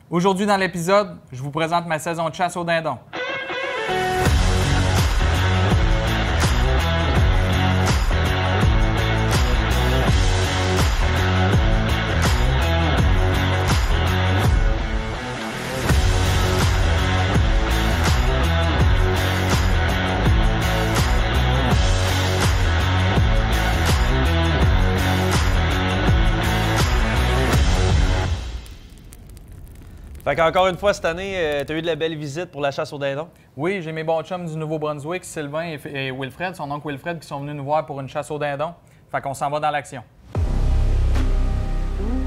Aujourd'hui dans l'épisode, je vous présente ma saison de chasse au dindon. Fait qu'encore une fois, cette année, tu as eu de la belle visite pour la chasse au dindon? Oui, j'ai mes bons chums du Nouveau-Brunswick, Sylvain et Wilfred, son oncle Wilfred, qui sont venus nous voir pour une chasse au dindon. Fait qu'on s'en va dans l'action.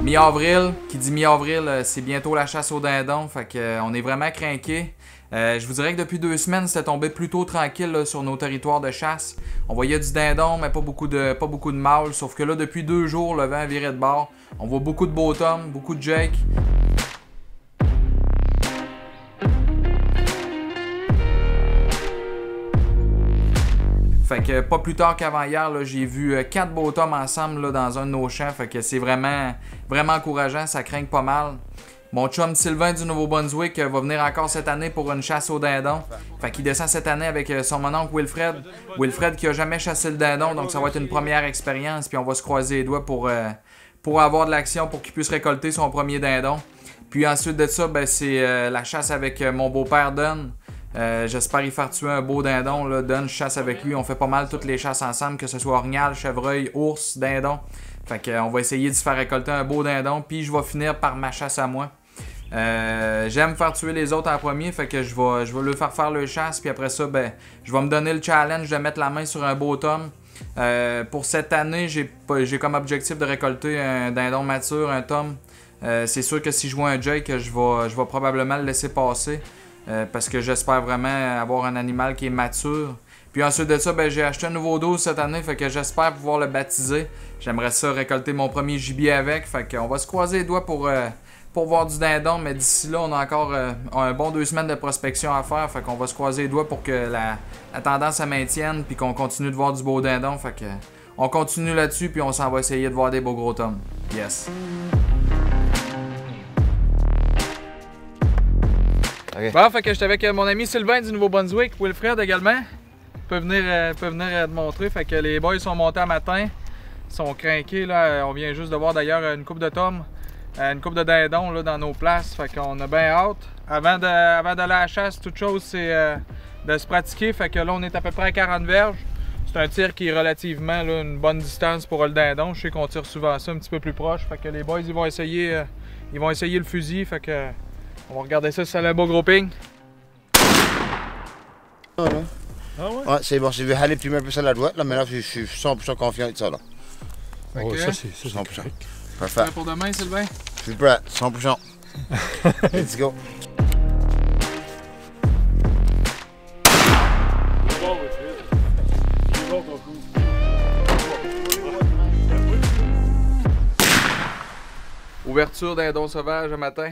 Mi-avril, qui dit mi-avril, c'est bientôt la chasse au dindon, fait qu'on est vraiment crinqués. Je vous dirais que depuis 2 semaines, c'était tombé plutôt tranquille là, sur nos territoires de chasse. On voyait du dindon, mais pas beaucoup de mâles, sauf que là, depuis 2 jours, le vent a viré de bord. On voit beaucoup de bottom, beaucoup de jake. Fait que pas plus tard qu'avant hier, j'ai vu 4 bottoms ensemble là, dans un de nos champs. Fait que c'est vraiment encourageant, ça craint pas mal. Mon chum Sylvain du Nouveau-Brunswick va venir encore cette année pour une chasse au dindon. Fait qu'il descend cette année avec son mononcle Wilfred. Wilfred qui a jamais chassé le dindon, donc ça va être une première expérience. Puis on va se croiser les doigts pour avoir de l'action, pour qu'il puisse récolter son premier dindon. Puis ensuite de ça, ben, c'est la chasse avec mon beau-père Don. J'espère y faire tuer un beau dindon. Là. Don, je chasse avec lui. On fait pas mal toutes les chasses ensemble, que ce soit orignal, chevreuil, ours, dindon. Fait qu'on va essayer de se faire récolter un beau dindon. Puis je vais finir par ma chasse à moi. J'aime faire tuer les autres en premier. Fait que je vais leur faire leur chasse. Puis après ça, ben, je vais me donner le challenge de mettre la main sur un beau tome. Pour cette année, j'ai comme objectif de récolter un dindon mature, un tome. C'est sûr que si je vois un jake, je vais probablement le laisser passer. Parce que j'espère vraiment avoir un animal qui est mature. Puis ensuite de ça, ben, j'ai acheté un nouveau dos cette année, fait que j'espère pouvoir le baptiser. J'aimerais ça récolter mon premier gibier avec, fait qu'on va se croiser les doigts pour voir du dindon, mais d'ici là, on a encore un bon 2 semaines de prospection à faire, fait qu'on va se croiser les doigts pour que la tendance se maintienne, puis qu'on continue de voir du beau dindon, fait que on continue là-dessus, puis on s'en va essayer de voir des beaux gros tomes. Yes! Okay. Bon, fait que j'étais avec mon ami Sylvain du Nouveau-Brunswick, Wilfred également. Peut venir te montrer. Fait que les boys sont montés à matin. Ils sont crinqués là. On vient juste de voir d'ailleurs une coupe de tomes, une coupe de dindons là, dans nos places. Fait qu'on a bien hâte. Avant d'aller à la chasse, toute chose c'est de se pratiquer. Fait que là on est à peu près à 40 verges. C'est un tir qui est relativement là, une bonne distance pour le dindon. Je sais qu'on tire souvent ça un petit peu plus proche. Fait que les boys ils vont essayer le fusil. Fait que on va regarder ça si ça a un beau gros ping. Ah ouais? Ouais, c'est bon, j'ai vu aller plus plus à la droite, là, mais là, je suis 100% confiant de ça, là. Oh, ça, c'est 100%. Parfait. Pour demain, Sylvain? Je suis prêt, 100%. Let's go. Ouverture dindon sauvage le matin.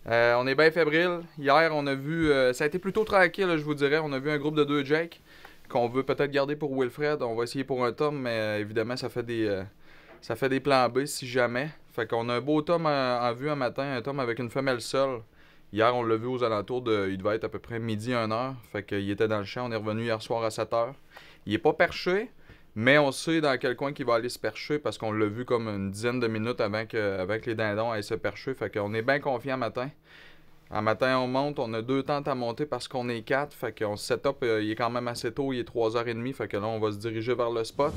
On est bien fébrile. Hier, on a vu... ça a été plutôt tranquille, je vous dirais. On a vu un groupe de 2 jake qu'on veut peut-être garder pour Wilfred. On va essayer pour un tome, mais évidemment, ça fait des plans B si jamais. Fait qu'on a un beau tome en vue un matin, un tome avec une femelle seule. Hier, on l'a vu aux alentours de... Il devait être à peu près midi, 1h. Fait qu'il était dans le champ. On est revenu hier soir à 7h. Il est pas perché, mais on sait dans quel coin qu'il va aller se percher parce qu'on l'a vu comme une dizaine de minutes avant que les dindons aillent se percher. Fait qu'on est bien confiant matin. En matin, on monte. On a 2 tentes à monter parce qu'on est 4. Fait qu'on se set up. Il est quand même assez tôt. Il est 3h30. Fait que là, on va se diriger vers le spot.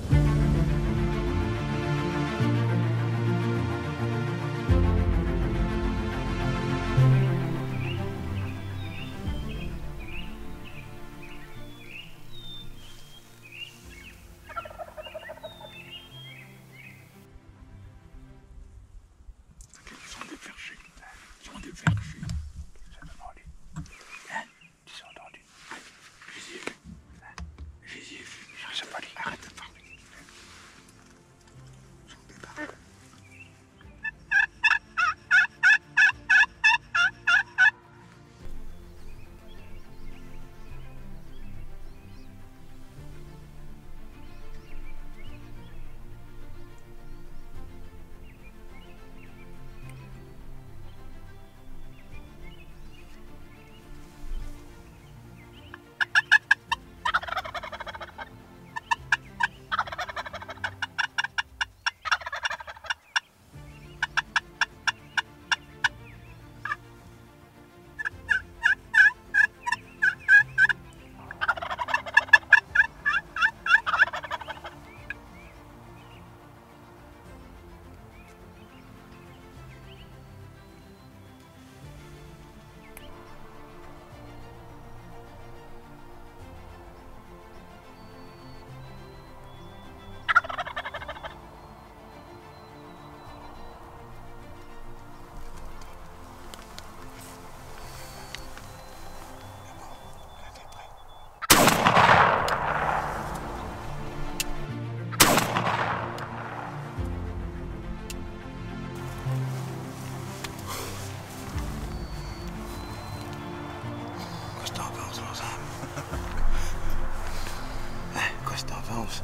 pense.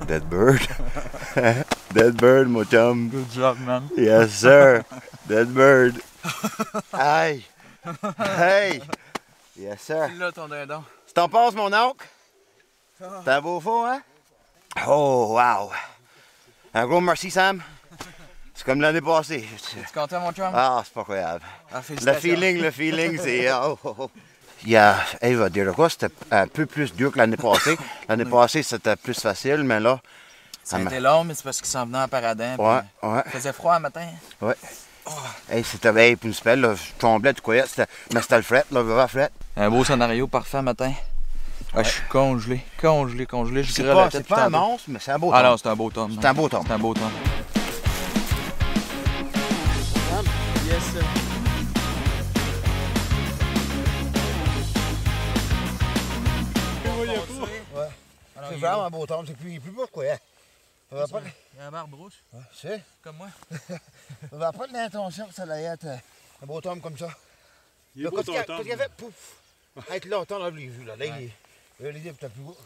Dead bird. Dead bird, mon chum. Good job, man. Yes, sir. Dead bird. Aïe. Hey. Yes, sir. Là, ton dindon. Tu t'en penses, mon oncle? C'est un beau faux, hein? Oh, wow. Un gros merci, Sam. C'est comme l'année passée. Tu content, mon chum? Ah, c'est pas croyable. Ah, Le feeling, c'est... Oh, oh, oh. Il y a, hey, va dire quoi, c'était un peu plus dur que l'année passée. L'année passée, c'était plus facile, mais là... Ça a été long, mais c'est parce qu'il s'en venait en paradin. Ouais, ouais. Il faisait froid un matin. Ouais. Oh. Hey, c'était hey, puis une spell, là, je tombais, tu croyais, mais c'était le fret, là, vraiment fret. Un beau scénario parfait matin. Ah, ouais. Je suis congelé. C'est pas un monstre, mais c'est un beau tome. Ah non, c'est un beau tome. C'est un beau tome. C'est un beau tome. Yes, sir. Ouais. C'est vraiment un beau tome, c'est plus beau quoi. Hein? Il y a un barbe rouge. Ouais, c'est. Comme moi. On va pas de l'intention que ça allait être un beau tome comme ça. Il est beau ton tome. Qu'est-ce qu'il a fait? Pouf! Être longtemps, on l'a vu là. Là, il est peut-être plus beau.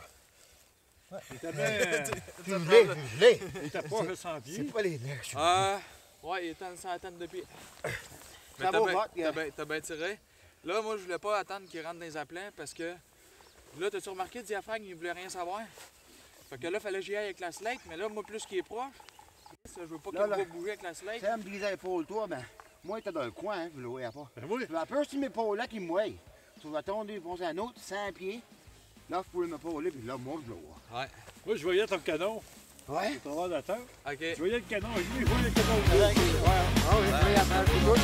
Ouais. Il était bien. gelé. Il était pas 100 pieds. C'est pas les nerfs. Ouais, il était à une centaine de pieds. C'est un beau vote, T'as bien tiré. Là, moi, je voulais pas attendre qu'il rentre dans les appelants parce que là, t'as-tu remarqué, le diaphragme, il voulait rien savoir. Fait que là, fallait que j'y aille avec la slate, mais là, moi, plus qu'il est proche, je veux pas qu'il me voit bouger avec la slate. Ça me brisait l'épaule, toi, mais moi, il était dans le coin, hein, je le voyais pas. Ben oui. J'ai peur si mes épaules là qui me voient. Tu vas tomber, penser à un autre, 100 pieds. Là, je pouvais m'épauler, puis là, moi, je le vois. Ouais. Moi, je voyais ton canon. Ouais. Au travers de la terre. OK. Je voyais le canon, lui, il voyait le canon. Ah oui, je voyais à faire le coup.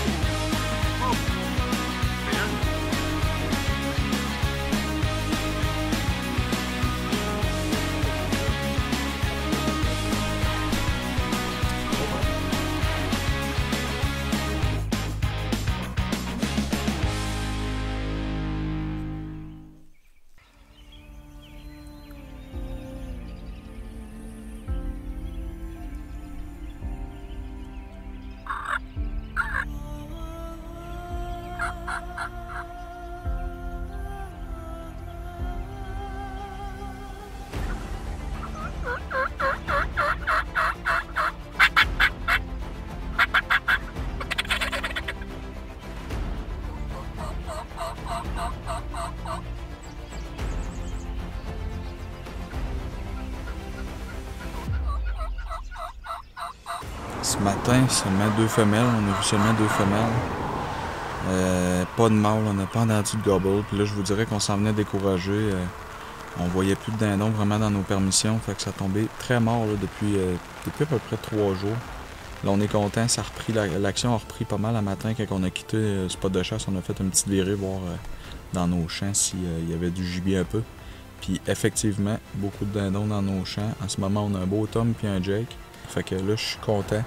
Ce matin, seulement 2 femelles. On a vu seulement 2 femelles. Pas de mâle, on n'a pas entendu de gobble. Puis là, je vous dirais qu'on s'en venait découragé. On voyait plus de dindons vraiment dans nos permissions. Fait que ça tombait très mort là, depuis à peu près 3 jours. Là, on est content. Ça a repris, l'action a repris pas mal le matin. Quand on a quitté le spot de chasse, on a fait une petite virée voir dans nos champs s'il y avait du gibier un peu. Puis effectivement, beaucoup de dindons dans nos champs. En ce moment, on a un beau Tom puis un Jake. Fait que là, je suis content.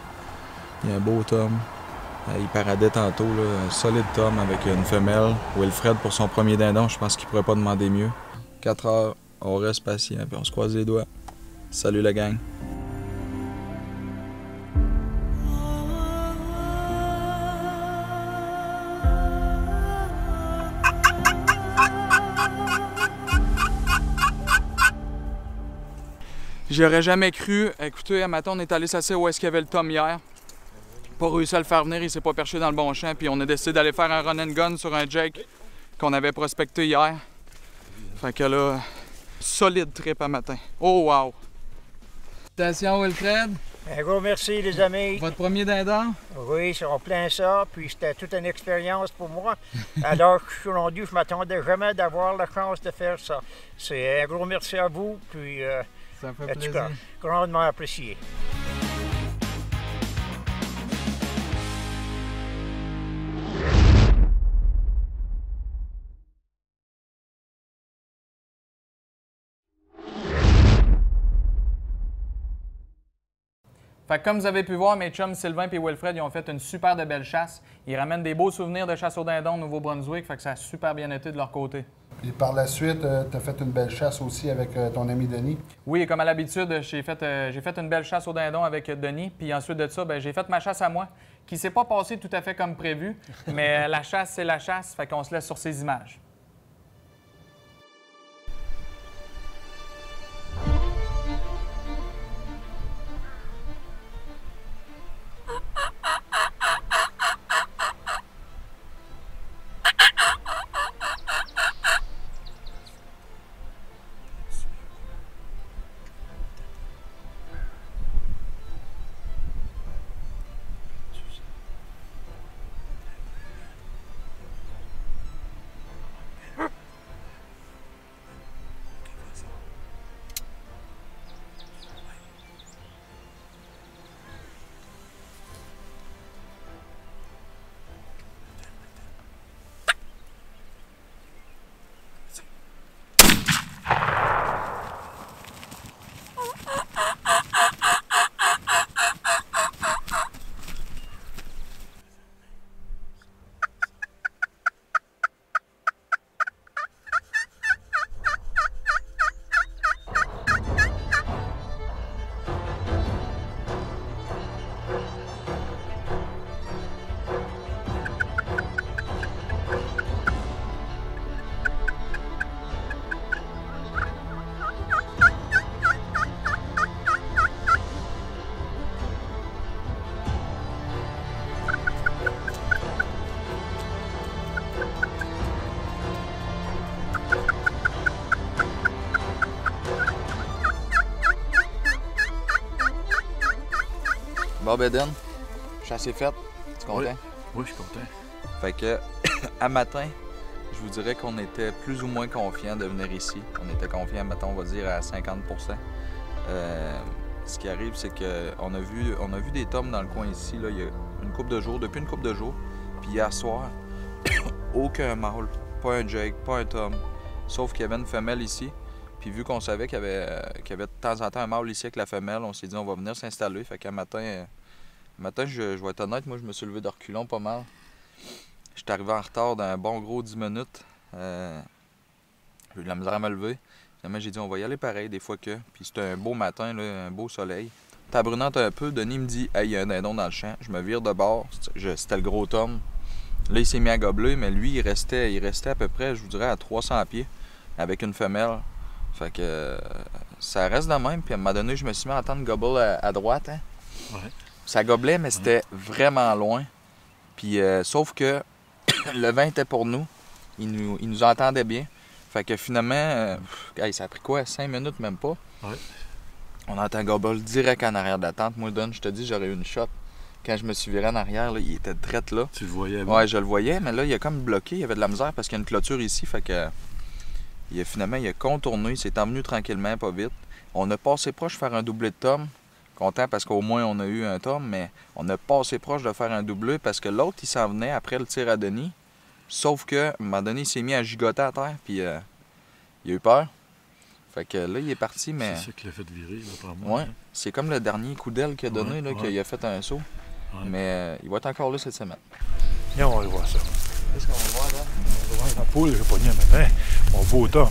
Il y a un beau Tom. Il paradait tantôt, là, un solide Tom avec une femelle. Wilfred pour son premier dindon, je pense qu'il pourrait pas demander mieux. 4 heures, on reste patient, puis on se croise les doigts. Salut la gang. J'aurais jamais cru. Écoutez, à matin, on est allé s'asseoir où est-ce qu'il y avait le Tom hier. Pas réussi à le faire venir, il s'est pas perché dans le bon champ. Puis on a décidé d'aller faire un run and gun sur un Jake qu'on avait prospecté hier. Fait que là, solide trip à matin. Oh wow! Attention Wilfred. Un gros merci les amis. Votre premier dindon? Oui, c'est en plein ça. Puis c'était toute une expérience pour moi. Alors que je suis rendu, je m'attendais jamais d'avoir la chance de faire ça. C'est un gros merci à vous. Puis ça fait en tout plaisir. cas, grandement apprécié. Fait que comme vous avez pu voir, mes chums Sylvain et Wilfred, ils ont fait une super de belle chasse. Ils ramènent des beaux souvenirs de chasse au dindon au Nouveau-Brunswick, fait que ça a super bien été de leur côté. Puis par la suite, tu as fait une belle chasse aussi avec ton ami Denis. Oui, comme à l'habitude, j'ai fait une belle chasse au dindon avec Denis. Puis ensuite de ça, j'ai fait ma chasse à moi, qui s'est pas passée tout à fait comme prévu. Mais la chasse, c'est la chasse, fait qu'on se laisse sur ces images. Bon, Eden, chasse est faite. Tu es content? Oui, je suis content. Fait que, à matin, je vous dirais qu'on était plus ou moins confiants de venir ici. On était confiants, mettons, on va dire à 50 %. Ce qui arrive, c'est qu'on a vu des tomes dans le coin ici, là, il y a une couple de jours, depuis une couple de jours. Puis hier soir, aucun mâle, pas un Jake, pas un tom. Sauf qu'il y avait une femelle ici. Puis vu qu'on savait qu'il y avait de temps en temps un mâle ici avec la femelle, on s'est dit on va venir s'installer. Fait qu'un matin, je vais être honnête, moi je me suis levé de reculons pas mal. J'étais arrivé en retard d'un bon gros 10 minutes. J'ai eu de la misère à me lever. Finalement, j'ai dit on va y aller pareil des fois que. Puis c'était un beau matin, là, un beau soleil. Tabrunante un peu, Denis me dit hey, il y a un dindon dans le champ. Je me vire de bord. C'était le gros tom. Là, il s'est mis à gobler, mais lui, il restait à peu près, je vous dirais, à 300 pieds avec une femelle. Fait que ça reste de même. Puis à un moment donné, je me suis mis à entendre gobble à droite. Hein? Ouais. Ça goblait, mais c'était vraiment loin. Puis sauf que le vent était pour nous. Il nous entendait bien. Fait que finalement, ça a pris quoi? 5 minutes, même pas. Ouais. On entend gobble direct en arrière de la tente. Moi, Don, je te dis, j'aurais eu une shot. Quand je me suis viré en arrière, là, il était drette là. Tu le voyais? Ouais, je le voyais, mais là, il a comme bloqué. Il y avait de la misère parce qu'il y a une clôture ici. Fait que finalement, il a contourné. Il s'est emmené tranquillement, pas vite. On a passé proche de faire un doublé de tom. Content parce qu'au moins, on a eu un tom, mais on a passé proche de faire un doublé parce que l'autre, il s'en venait après le tir à Denis. Sauf que, à un moment donné, il s'est mis à gigoter à terre, puis il a eu peur. Fait que là, il est parti, mais... C'est ça qui l'a fait virer, là, par moi. Ouais, c'est comme le dernier coup d'aile qu'il a donné, là, qu'il a fait un saut. Ouais. Mais il va être encore là cette semaine. Viens, on va aller voir ça. Qu'est-ce qu'on va voir, là? On va voir la poule que j'ai pognée un matin. Mon beau tom.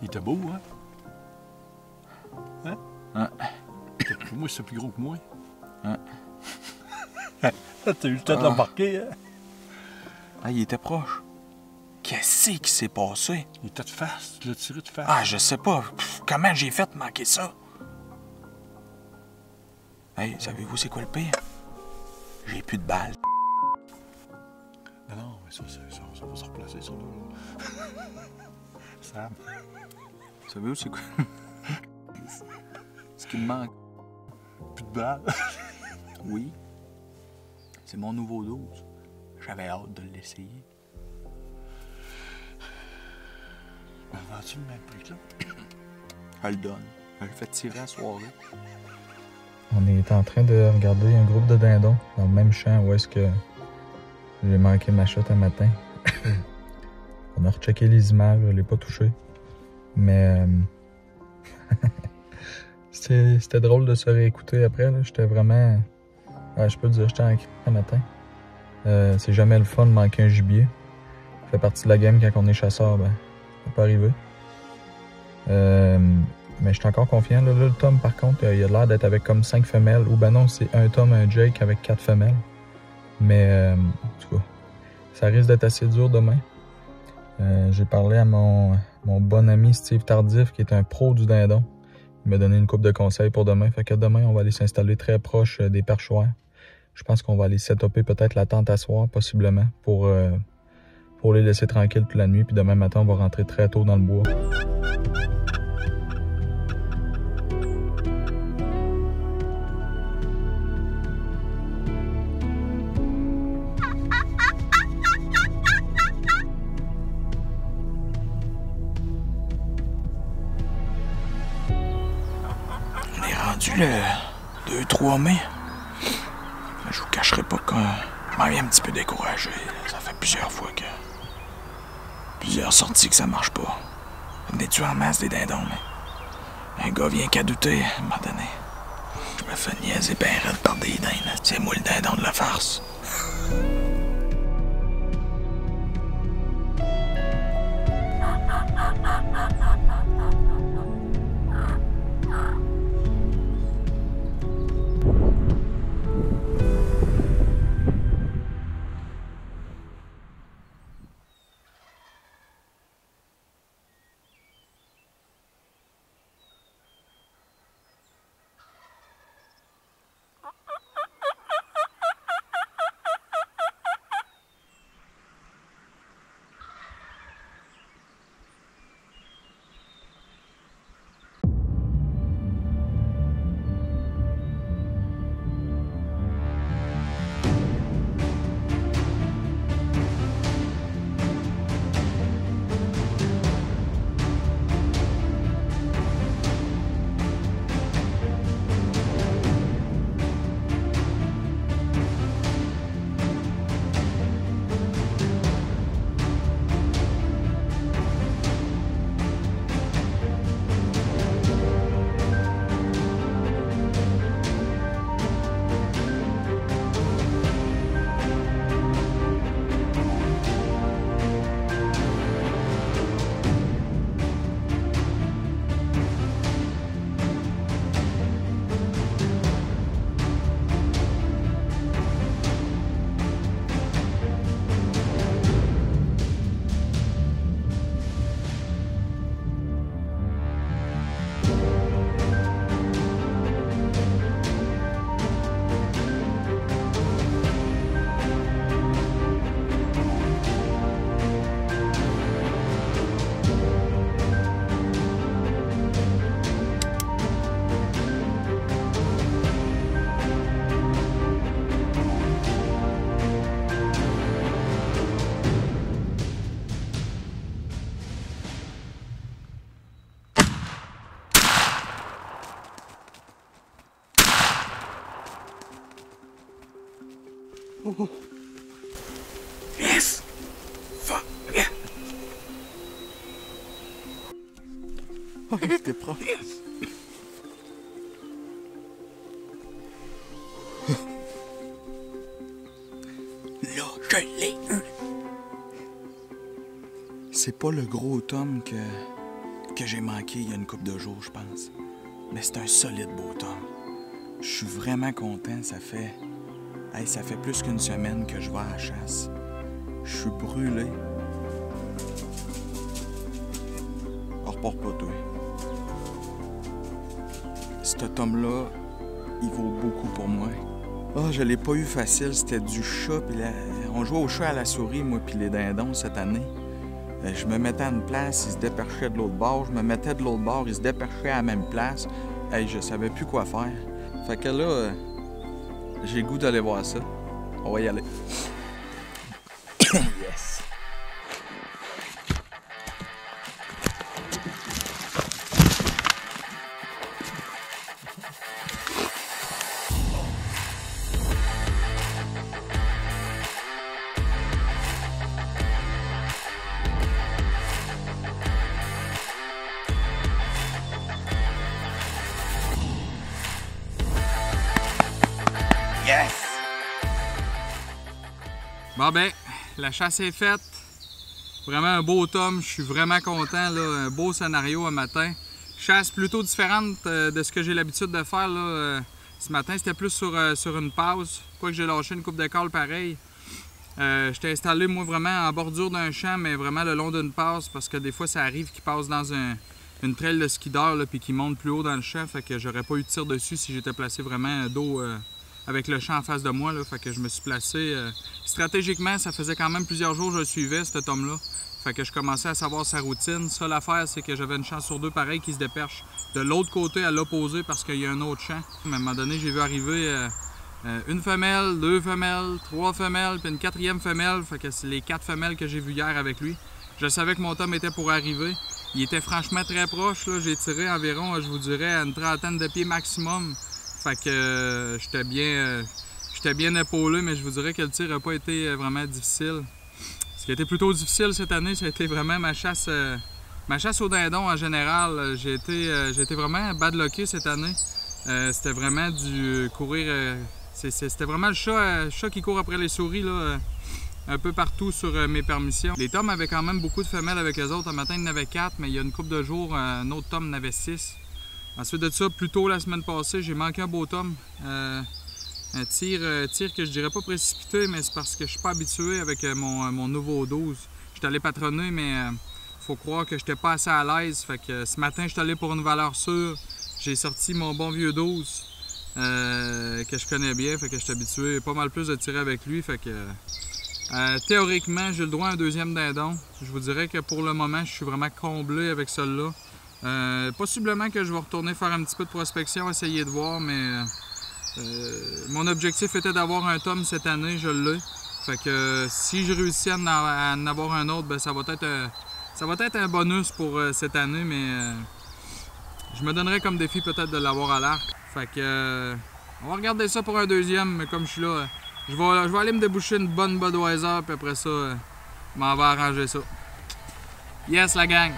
Il était beau, hein? Hein? Hein? Pour moi, c'est plus gros que moi. Hein? T'as eu le temps de l'embarquer, hein? Ah, il était proche. Qu'est-ce qui s'est passé? Il était de face. Tu l'as tiré de face. Ah, je sais pas. Pff, comment j'ai fait manquer ça? Hey, savez-vous c'est quoi le pire? J'ai plus de balles. Non, mais ça va se replacer, ça, là. Sam. Savez-vous c'est quoi? Ce qui me manque. Plus de balles. Oui. C'est mon nouveau 12. J'avais hâte de l'essayer. Vends-tu le même prix que là? Je le donne. Je le fais tirer à la soirée. On est en train de regarder un groupe de dindons dans le même champ où est-ce que j'ai manqué ma shot un matin. On a rechecké les images, je l'ai pas touché. Mais c'était drôle de se réécouter après. J'étais vraiment Je peux te dire, j'étais en crise ce matin. C'est jamais le fun de manquer un gibier. Ça fait partie de la game quand on est chasseur, ben, ça peut arriver. Mais je suis encore confiant. Là, le Tom, par contre, il a l'air d'être avec comme 5 femelles. Ou ben non, c'est un Tom, un Jake avec 4 femelles. Mais, en tout cas, ça risque d'être assez dur demain. J'ai parlé à mon bon ami Steve Tardif, qui est un pro du dindon. Il m'a donné une couple de conseils pour demain. Fait que demain, on va aller s'installer très proche des perchoirs. Je pense qu'on va aller setuper peut-être la tente à soir, possiblement, pour les laisser tranquilles toute la nuit. Puis demain matin, on va rentrer très tôt dans le bois. On est rendu le 2-3 mai. Je vous cacherai pas qu'on m'a un petit peu découragé. Ça fait plusieurs fois que... Plusieurs sorties que ça marche pas. Venez-tu en masse des dindons, mais... Un gars vient qu'à douter, à un moment donné. Je me fais niaiser ben raide par des dindes. C'est moi le dindon de la farce. Yes! Fuck! Yeah! Oh, c'était proche. Yes! Là, je l'ai eu! C'est pas le gros tome que j'ai manqué il y a une couple de jours, je pense. Mais c'est un solide beau tome. Je suis vraiment content, ça fait plus qu'une semaine que je vais à la chasse. Je suis brûlé. On repart pas, toi. Ce tome-là, il vaut beaucoup pour moi. Ah, je l'ai pas eu facile, c'était du chat. On jouait au chat à la souris, moi, puis les dindons cette année. Je me mettais à une place, ils se déperchaient de l'autre bord. Je me mettais de l'autre bord, ils se déperchaient à la même place. Hey, je savais plus quoi faire. Fait que là, j'ai le goût d'aller voir ça. On va y aller. Yes! Yes! Bon ben, la chasse est faite. Vraiment un beau tome, je suis vraiment content, là. Un beau scénario un matin. Chasse plutôt différente de ce que j'ai l'habitude de faire, là. Ce matin, c'était plus sur une pause. Quoique j'ai lâché une coupe de cale pareil. J'étais installé, moi, vraiment en bordure d'un champ, mais vraiment le long d'une passe, parce que des fois, ça arrive qu'ils passent dans une trail de skideur, là, puis qu'ils montent plus haut dans le champ. Fait que j'aurais pas eu de tir dessus si j'étais placé vraiment dos avec le champ en face de moi, là. Fait que je me suis placé. Stratégiquement, ça faisait quand même plusieurs jours que je le suivais, cet homme-là. Fait que je commençais à savoir sa routine. Ça, l'affaire, c'est que j'avais une chance sur deux pareil qui se déperche de l'autre côté à l'opposé parce qu'il y a un autre champ. À un moment donné, j'ai vu arriver une femelle, deux femelles, trois femelles, puis une quatrième femelle. Fait que c'est les 4 femelles que j'ai vues hier avec lui. Je savais que mon tome était pour arriver. Il était franchement très proche. J'ai tiré environ, je vous dirais, à une trentaine de pieds maximum. Fait que j'étais bien épaulé, mais je vous dirais que le tir n'a pas été vraiment difficile. Ce qui a été plutôt difficile cette année, ça a été vraiment ma chasse au dindon en général. J'ai été vraiment badlocké cette année. C'était vraiment du courir. C'était vraiment le chat qui court après les souris là, un peu partout sur mes permissions. Les tomes avaient quand même beaucoup de femelles avec eux autres. Un matin, il y en avait 4, mais il y a une couple de jours, un autre tome en avait 6. Ensuite de ça, plus tôt la semaine passée, j'ai manqué un beau tome. Un tir que je dirais pas précipité, mais c'est parce que je suis pas habitué avec mon nouveau 12. J'étais allé patronner, mais faut croire que j'étais pas assez à l'aise. Fait que ce matin, j'étais allé pour une valeur sûre. J'ai sorti mon bon vieux 12 que je connais bien, fait que je suis habitué pas mal plus de tirer avec lui. Fait que théoriquement, j'ai le droit à un deuxième dindon. Je vous dirais que pour le moment, je suis vraiment comblé avec celui-là. Possiblement que je vais retourner faire un petit peu de prospection, essayer de voir, mais mon objectif était d'avoir un tome cette année, je l'ai. Fait que si je réussis à en avoir un autre, ben ça va être un bonus pour cette année, mais je me donnerais comme défi peut-être de l'avoir à l'arc. Fait que on va regarder ça pour un deuxième, mais comme je suis là, je vais aller me déboucher une bonne Budweiser, puis après ça, je m'en vais arranger ça. Yes, la gang!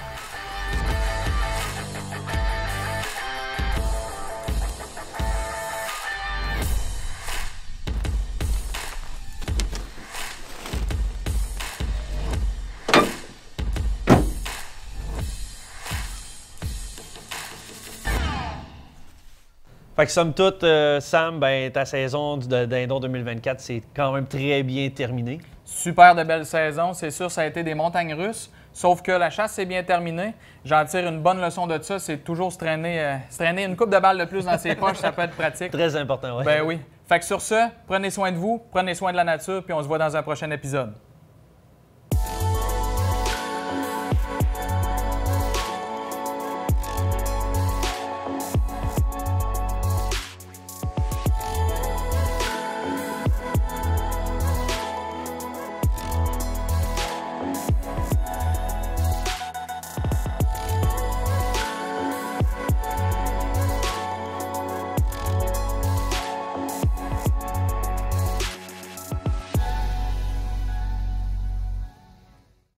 Fait que somme toute, Sam, ben, ta saison de Dindon 2024, c'est quand même très bien terminé. Super de belle saison, c'est sûr, ça a été des montagnes russes, sauf que la chasse s'est bien terminée. J'en tire une bonne leçon de ça, c'est toujours se traîner une coupe de balles de plus dans ses poches, ça peut être pratique. Très important, oui. Ben oui. Fait que sur ce, prenez soin de vous, prenez soin de la nature, puis on se voit dans un prochain épisode.